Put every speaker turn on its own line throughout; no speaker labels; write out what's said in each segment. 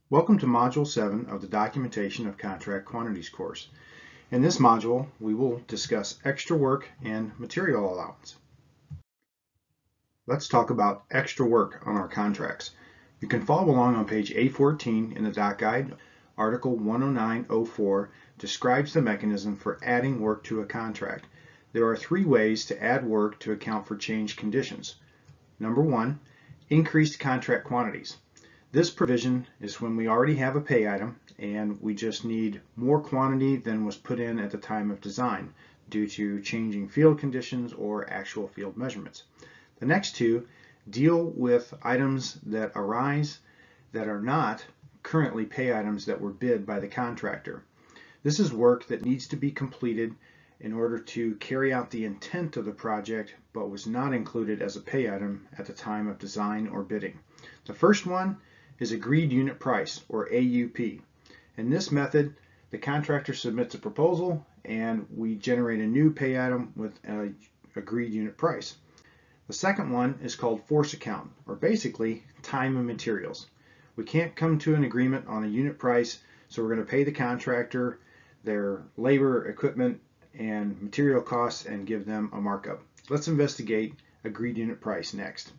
Welcome to Module 7 of the Documentation of Contract Quantities course. In this module, we will discuss extra work and material allowance. Let's talk about extra work on our contracts. You can follow along on page A14 in the doc guide. Article 109.04 describes the mechanism for adding work to a contract. There are three ways to add work to account for changed conditions. Number one, increased contract quantities. This provision is when we already have a pay item and we just need more quantity than was put in at the time of design due to changing field conditions or actual field measurements. The next two deal with items that arise that are not currently pay items that were bid by the contractor. This is work that needs to be completed in order to carry out the intent of the project but was not included as a pay item at the time of design or bidding. The first one is agreed unit price, or AUP. In this method, the contractor submits a proposal and we generate a new pay item with an agreed unit price. The second one is called force account, or basically time and materials. We can't come to an agreement on a unit price, so we're going to pay the contractor their labor, equipment, and material costs and give them a markup. Let's investigate agreed unit price next.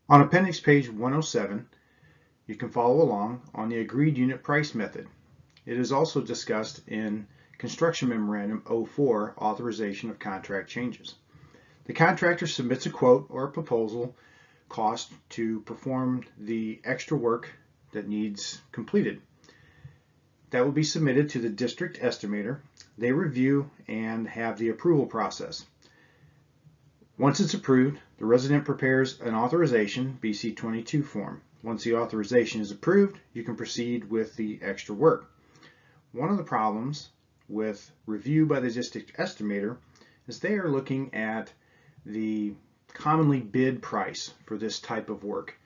On appendix page 107, you can follow along on the agreed unit price method. It is also discussed in Construction Memorandum 04, Authorization of Contract Changes. The contractor submits a quote or a proposal cost to perform the extra work that needs completed. That will be submitted to the district estimator. They review and have the approval process. Once it's approved, the resident prepares an authorization, BC-22 form. Once the authorization is approved, you can proceed with the extra work. One of the problems with review by the district estimator is they are looking at the commonly bid price for this type of work,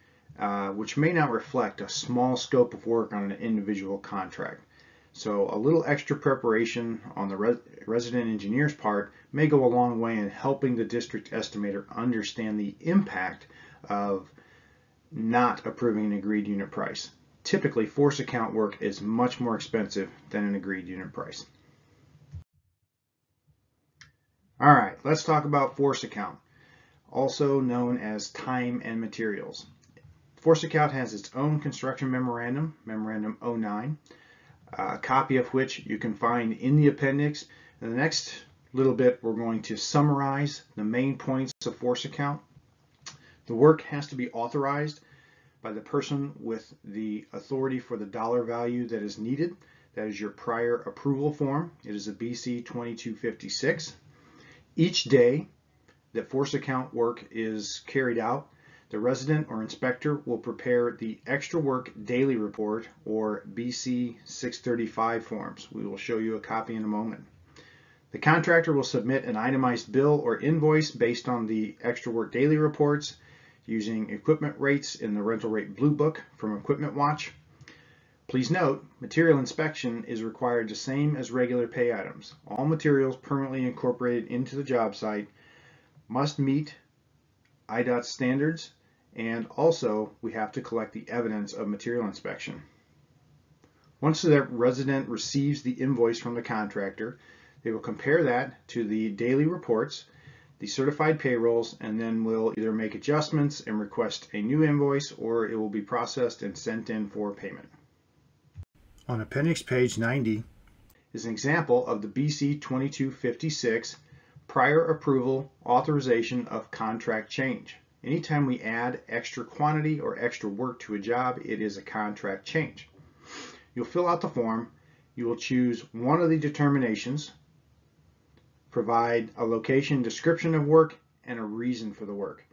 which may not reflect a small scope of work on an individual contract. So a little extra preparation on the resident engineer's part may go a long way in helping the district estimator understand the impact of not approving an agreed unit price. Typically, force account work is much more expensive than an agreed unit price. All right, let's talk about force account, also known as time and materials. Force account has its own construction memorandum, Memorandum 09. A copy of which you can find in the appendix. In the next little bit, we're going to summarize the main points of force account. The work has to be authorized by the person with the authority for the dollar value that is needed. That is your prior approval form. It is a BC 2256. Each day that force account work is carried out, the resident or inspector will prepare the extra work daily report, or BC 635 forms. We will show you a copy in a moment. The contractor will submit an itemized bill or invoice based on the extra work daily reports using equipment rates in the rental rate blue book from Equipment Watch. Please note, material inspection is required the same as regular pay items. All materials permanently incorporated into the job site must meet IDOT standards, and also we have to collect the evidence of material inspection. Once the resident receives the invoice from the contractor, they will compare that to the daily reports, the certified payrolls, and then will either make adjustments and request a new invoice, or it will be processed and sent in for payment. On appendix page 90 is an example of the BC 2256 prior approval authorization of contract change. Anytime we add extra quantity or extra work to a job, it is a contract change. You'll fill out the form. You will choose one of the determinations, provide a location description of work, and a reason for the work.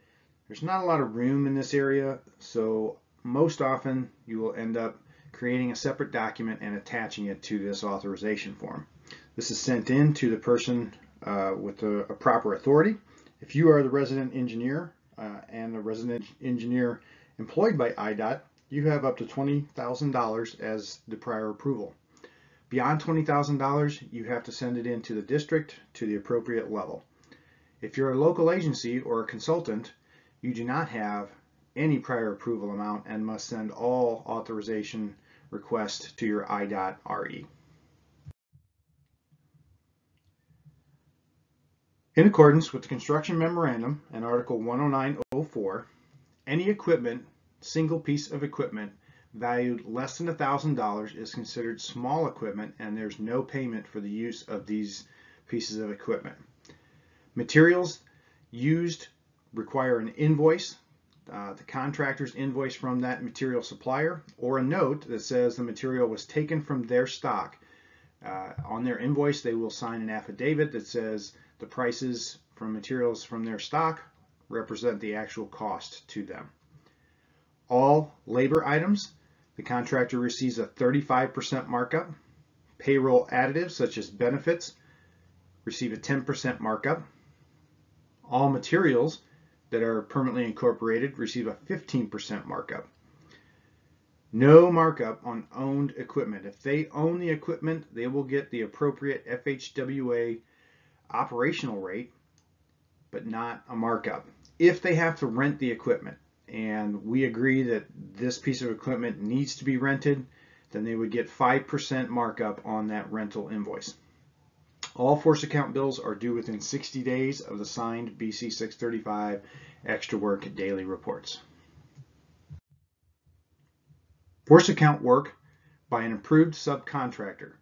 There's not a lot of room in this area, so most often you will end up creating a separate document and attaching it to this authorization form. This is sent in to the person with a proper authority. If you are the resident engineer and the resident engineer employed by IDOT, you have up to $20,000 as the prior approval. Beyond $20,000, you have to send it in to the district to the appropriate level. If you're a local agency or a consultant, you do not have any prior approval amount and must send all authorization requests to your I.RE. In accordance with the Construction Memorandum and Article 109.04, any equipment, single piece of equipment, valued less than $1,000 is considered small equipment, and there's no payment for the use of these pieces of equipment. Materials used require an invoice, the contractor's invoice from that material supplier, or a note that says the material was taken from their stock. On their invoice, they will sign an affidavit that says the prices from materials from their stock represent the actual cost to them. All labor items, the contractor receives a 35% markup. Payroll additives such as benefits receive a 10% markup. All materials that are permanently incorporated receive a 15% markup. No markup on owned equipment. If they own the equipment, they will get the appropriate FHWA operational rate, but not a markup. If they have to rent the equipment, and we agree that this piece of equipment needs to be rented, then they would get 5% markup on that rental invoice. All force account bills are due within 60 days of the signed BC 635 extra work daily reports. Force account work by an approved subcontractor.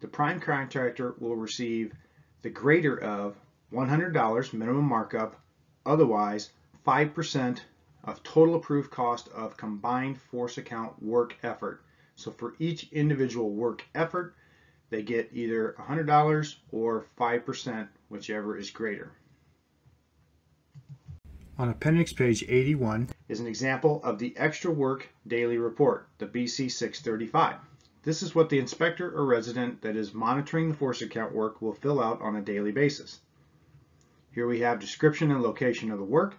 The prime contractor will receive the greater of $100 minimum markup, otherwise 5% of total approved cost of combined force account work effort. So for each individual work effort, they get either $100 or 5%, whichever is greater. On appendix page 81 is an example of the extra work daily report, the BC 635. This is what the inspector or resident that is monitoring the force account work will fill out on a daily basis. Here we have description and location of the work.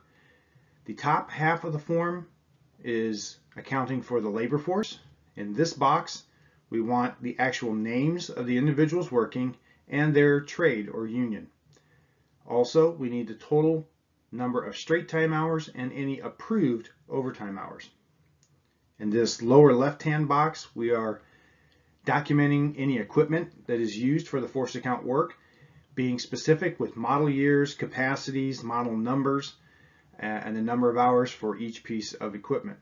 The top half of the form is accounting for the labor force. In this box, we want the actual names of the individuals working and their trade or union. Also, we need the total number of straight time hours and any approved overtime hours. In this lower left-hand box, we are documenting any equipment that is used for the force account work, being specific with model years, capacities, model numbers, and the number of hours for each piece of equipment.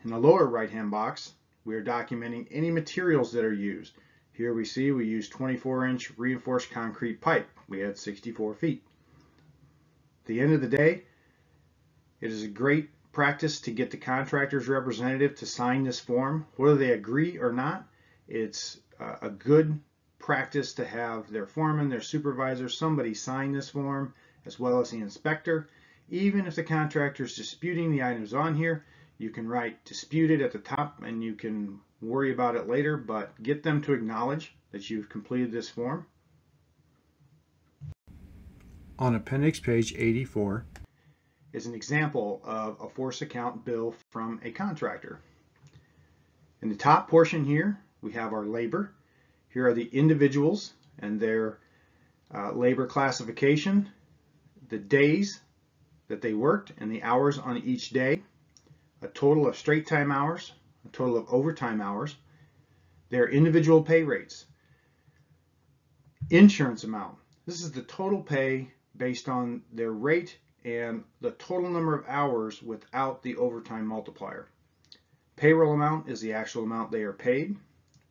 In the lower right-hand box, we are documenting any materials that are used. Here we see we use 24-inch reinforced concrete pipe. We had 64 feet. At the end of the day, it is a great practice to get the contractor's representative to sign this form. Whether they agree or not, it's a good practice to have their foreman, their supervisor, somebody sign this form, as well as the inspector. Even if the contractor is disputing the items on here, you can write disputed at the top and you can worry about it later, but get them to acknowledge that you've completed this form. On appendix page 84 is an example of a force account bill from a contractor. In the top portion here, we have our labor. Here are the individuals and their labor classification, the days that they worked and the hours on each day, a total of straight time hours, a total of overtime hours, their individual pay rates, insurance amount. This is the total pay based on their rate and the total number of hours without the overtime multiplier. Payroll amount is the actual amount they are paid.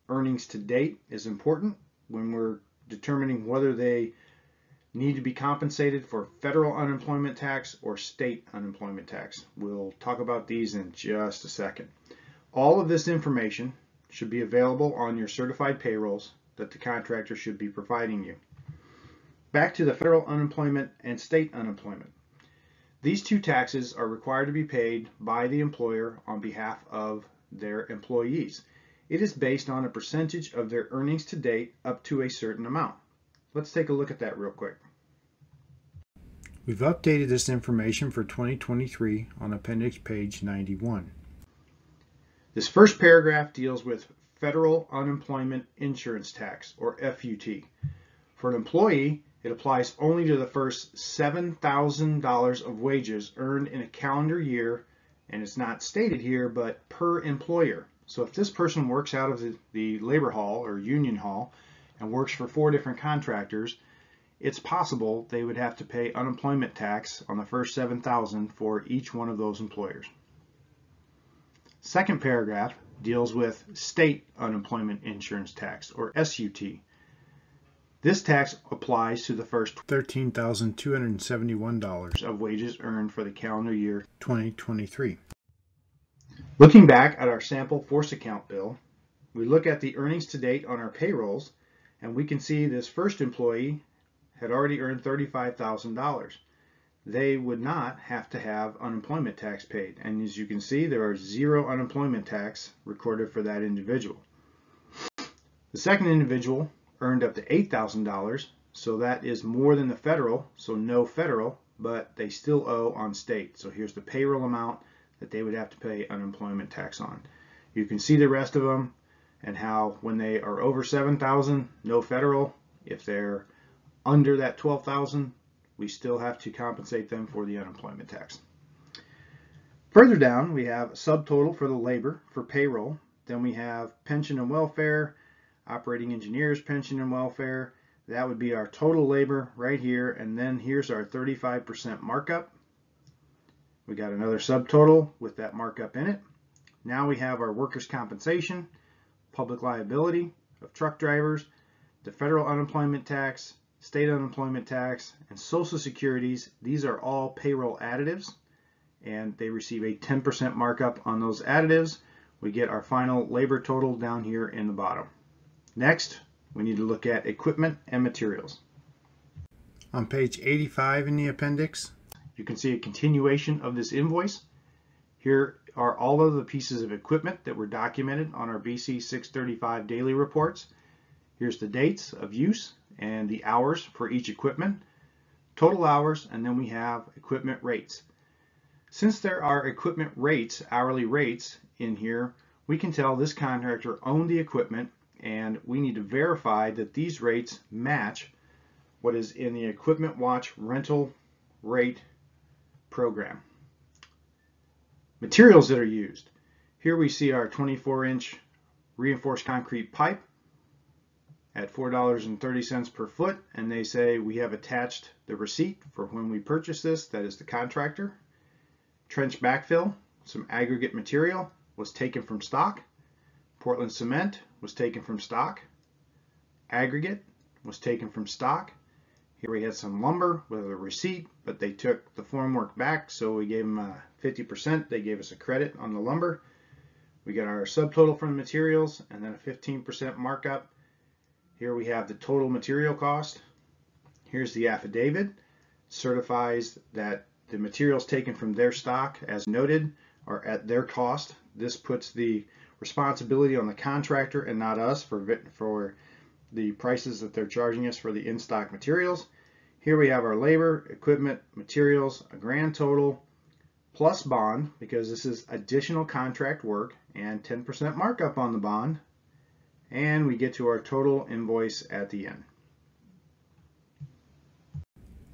Earnings to date is important when we're determining whether they need to be compensated for federal unemployment tax or state unemployment tax. We'll talk about these in just a second. All of this information should be available on your certified payrolls that the contractor should be providing you. Back to the federal unemployment and state unemployment. These two taxes are required to be paid by the employer on behalf of their employees. It is based on a percentage of their earnings to date up to a certain amount. Let's take a look at that real quick. We've updated this information for 2023 on appendix page 91. This first paragraph deals with federal unemployment insurance tax, or FUT. For an employee, It applies only to the first $7,000 of wages earned in a calendar year, and it's not stated here, but per employer. So if this person works out of the labor hall or union hall and works for 4 different contractors, it's possible they would have to pay unemployment tax on the first $7,000 for each one of those employers. Second paragraph deals with state unemployment insurance tax, or SUT. This tax applies to the first $13,271 of wages earned for the calendar year 2023. Looking back at our sample force account bill, we look at the earnings to date on our payrolls, and we can see this first employee had already earned $35,000. They would not have to have unemployment tax paid, and as you can see, there are 0 unemployment tax recorded for that individual. The second individual earned up to $8,000, so that is more than the federal, so no federal, but they still owe on state. So here's the payroll amount that they would have to pay unemployment tax on. You can see the rest of them and how when they are over $7,000, no federal. If they're under that $12,000, we still have to compensate them for the unemployment tax. Further down, we have a subtotal for the labor for payroll. Then we have pension and welfare, operating engineers pension and welfare. That would be our total labor right here, and then here's our 35% markup. We got another subtotal with that markup in it. Now we have our workers' compensation, public liability of truck drivers, the federal unemployment tax, state unemployment tax, and Social Securities. These are all payroll additives, and they receive a 10% markup on those additives. We get our final labor total down here in the bottom. Next, we need to look at equipment and materials. On page 85 in the appendix, you can see a continuation of this invoice. Here are all of the pieces of equipment that were documented on our BC 635 daily reports. Here's the dates of use and the hours for each equipment, total hours, and then we have equipment rates. Since there are equipment rates, hourly rates in here, we can tell this contractor owned the equipment, and we need to verify that these rates match what is in the Equipment Watch rental rate program. Materials that are used. Here we see our 24-inch reinforced concrete pipe at $4.30 per foot, and they say we have attached the receipt for when we purchased this, that is the contractor. Trench backfill, some aggregate material was taken from stock. Portland cement was taken from stock. Aggregate was taken from stock. Here we had some lumber with a receipt, but they took the formwork back, so we gave them 50%. They gave us a credit on the lumber. We got our subtotal from the materials and then a 15% markup. Here we have the total material cost. Here's the affidavit. Certifies that the materials taken from their stock, as noted, are at their cost. This puts the responsibility on the contractor and not us for the prices that they're charging us for the in-stock materials. Here we have our labor, equipment, materials, a grand total, plus bond, because this is additional contract work, and 10% markup on the bond. And we get to our total invoice at the end.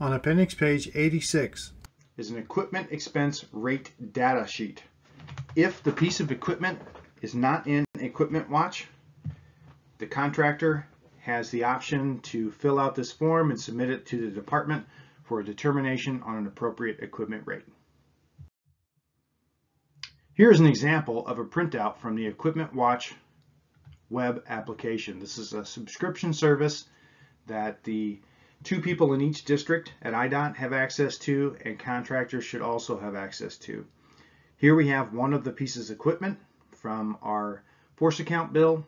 On appendix page 86 is an equipment expense rate data sheet. If the piece of equipment is not in Equipment Watch, the contractor has the option to fill out this form and submit it to the department for a determination on an appropriate equipment rate. Here is an example of a printout from the Equipment Watch web application. This is a subscription service that the 2 people in each district at IDOT have access to, and contractors should also have access to. Here we have one of the pieces of equipment from our force account bill.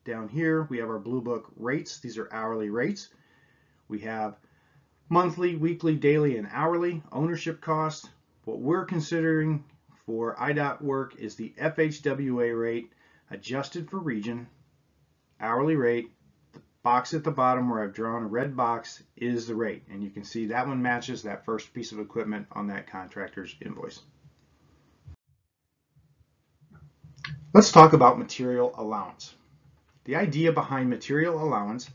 Down here we have our Blue Book rates. These are hourly rates. We have monthly, weekly, daily, and hourly ownership costs. What we're considering for IDOT work is the FHWA rate adjusted for region, hourly rate. The box at the bottom where I've drawn a red box is the rate, and you can see that one matches that first piece of equipment on that contractor's invoice. Let's talk about material allowance. The idea behind material allowance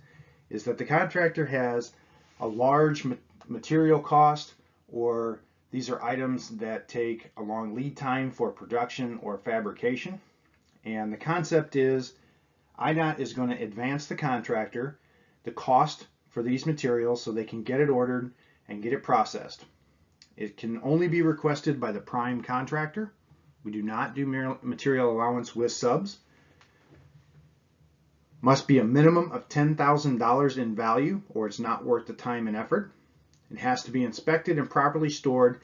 is that the contractor has a large material cost, or these are items that take a long lead time for production or fabrication. And the concept is IDOT is going to advance the contractor the cost for these materials so they can get it ordered and get it processed. It can only be requested by the prime contractor. We do not do material allowance with subs. Must be a minimum of $10,000 in value, or it's not worth the time and effort. It has to be inspected and properly stored,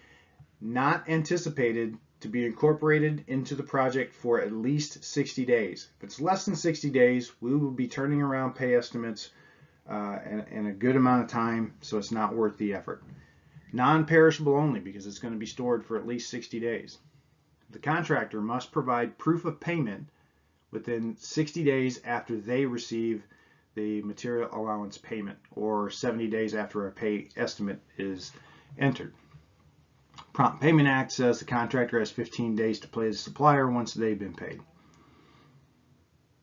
not anticipated to be incorporated into the project for at least 60 days. If it's less than 60 days, we will be turning around pay estimates in a good amount of time, so it's not worth the effort. Non-perishable only, because it's going to be stored for at least 60 days. The contractor must provide proof of payment within 60 days after they receive the material allowance payment, or 70 days after a pay estimate is entered. Prompt Payment Act says the contractor has 15 days to pay the supplier once they've been paid.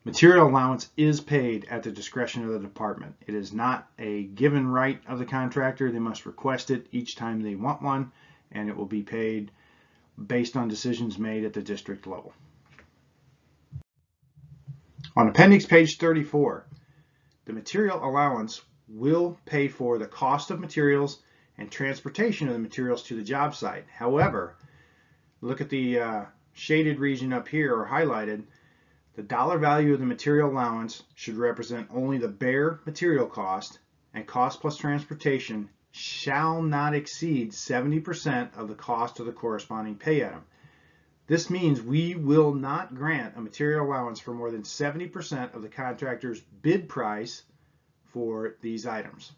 Material allowance is paid at the discretion of the department. It is not a given right of the contractor. They must request it each time they want one, and it will be paid based on decisions made at the district level. On appendix page 34, the material allowance will pay for the cost of materials and transportation of the materials to the job site. However, look at the shaded region up here, or highlighted. The dollar value of the material allowance should represent only the bare material cost, and cost plus transportation shall not exceed 70% of the cost of the corresponding pay item. This means we will not grant a material allowance for more than 70% of the contractor's bid price for these items.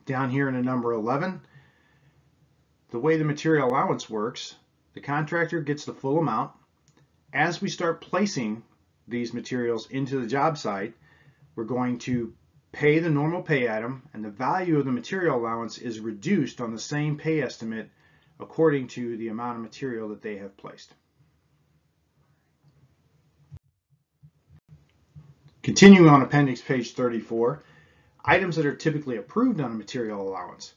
Down here in a number 11, the way the material allowance works, the contractor gets the full amount. As we start placing these materials into the job site, we're going to pay the normal pay item, and the value of the material allowance is reduced on the same pay estimate according to the amount of material that they have placed. Continuing on appendix page 34, items that are typically approved on a material allowance,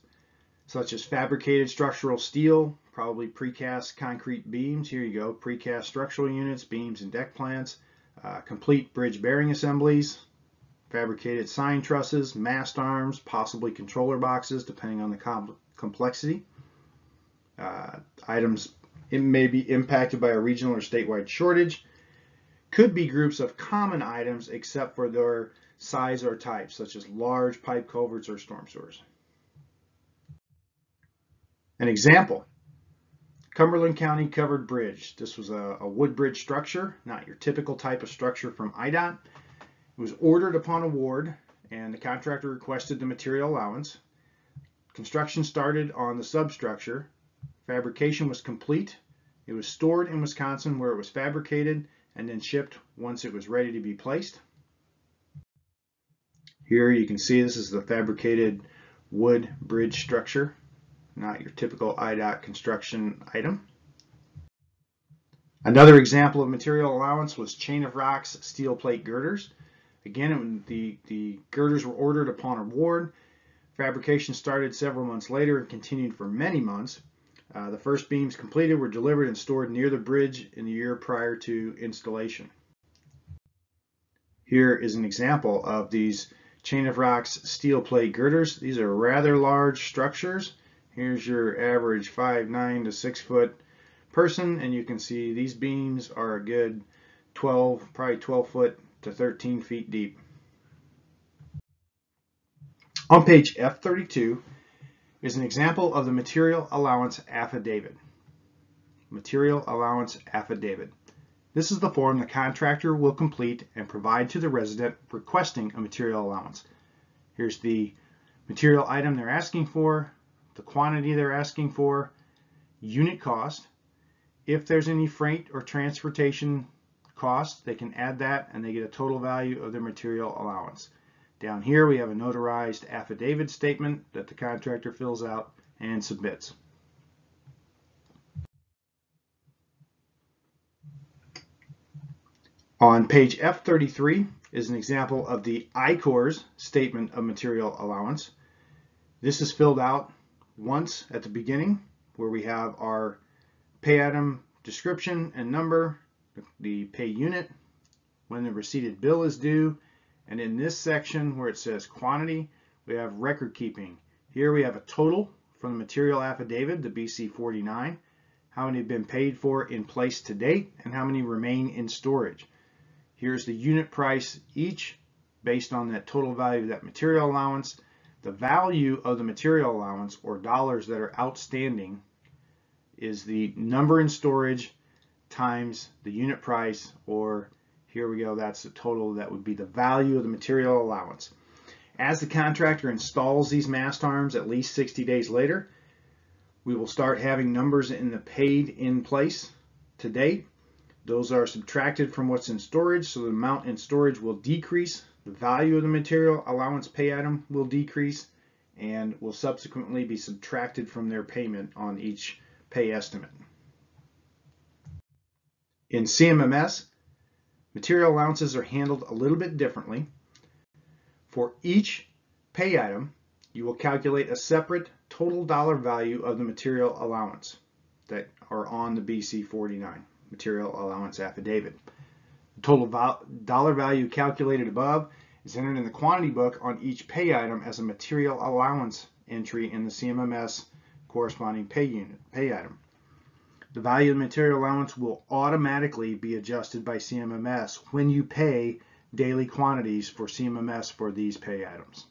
such as fabricated structural steel, probably precast concrete beams. Here you go, precast structural units, beams and deck plants, complete bridge bearing assemblies, fabricated sign trusses, mast arms, possibly controller boxes, depending on the complexity. Items may be impacted by a regional or statewide shortage. Could be groups of common items except for their size or type, such as large pipe culverts or storm sewers. An example, Cumberland County Covered Bridge. This was a wood bridge structure, not your typical type of structure from IDOT. It was ordered upon award, and the contractor requested the material allowance. Construction started on the substructure. Fabrication was complete. It was stored in Wisconsin, where it was fabricated and then shipped once it was ready to be placed. Here you can see this is the fabricated wood bridge structure, not your typical IDOT construction item. Another example of material allowance was chain of rocks steel plate girders. Again, the girders were ordered upon award. Fabrication started several months later and continued for many months. The first beams completed were delivered and stored near the bridge in the year prior to installation. Here is an example of these chain of rocks steel plate girders. These are rather large structures. Here's your average 5'9" to 6 foot person, and you can see these beams are a good probably 12 foot to 13 feet deep. On page F32 is an example of the material allowance affidavit. Material allowance affidavit. This is the form the contractor will complete and provide to the resident requesting a material allowance. Here's the material item they're asking for, the quantity they're asking for, unit cost. If there's any freight or transportation cost, they can add that and they get a total value of their material allowance. Down here we have a notarized affidavit statement that the contractor fills out and submits. On page F33 is an example of the I-Corps statement of material allowance. This is filled out once at the beginning, where we have our pay item description and number, the pay unit, when the receipted bill is due, and in this section where it says quantity, we have record keeping. Here we have a total from the material affidavit, the BC 49, how many have been paid for in place to date, and how many remain in storage. Here's the unit price each based on that total value of that material allowance. The value of the material allowance, or dollars that are outstanding, is the number in storage times the unit price, or here we go, that's the total, that would be the value of the material allowance. As the contractor installs these mast arms at least 60 days later, we will start having numbers in the paid in place to date. Those are subtracted from what's in storage, so the amount in storage will decrease. The value of the material allowance pay item will decrease and will subsequently be subtracted from their payment on each pay estimate. In CMMS, material allowances are handled a little bit differently. For each pay item, you will calculate a separate total dollar value of the material allowance that are on the BC 49 material allowance affidavit. The total dollar value calculated above is entered in the quantity book on each pay item as a material allowance entry in the CMMS corresponding pay item. The value of the material allowance will automatically be adjusted by CMMS when you pay daily quantities for CMMS for these pay items.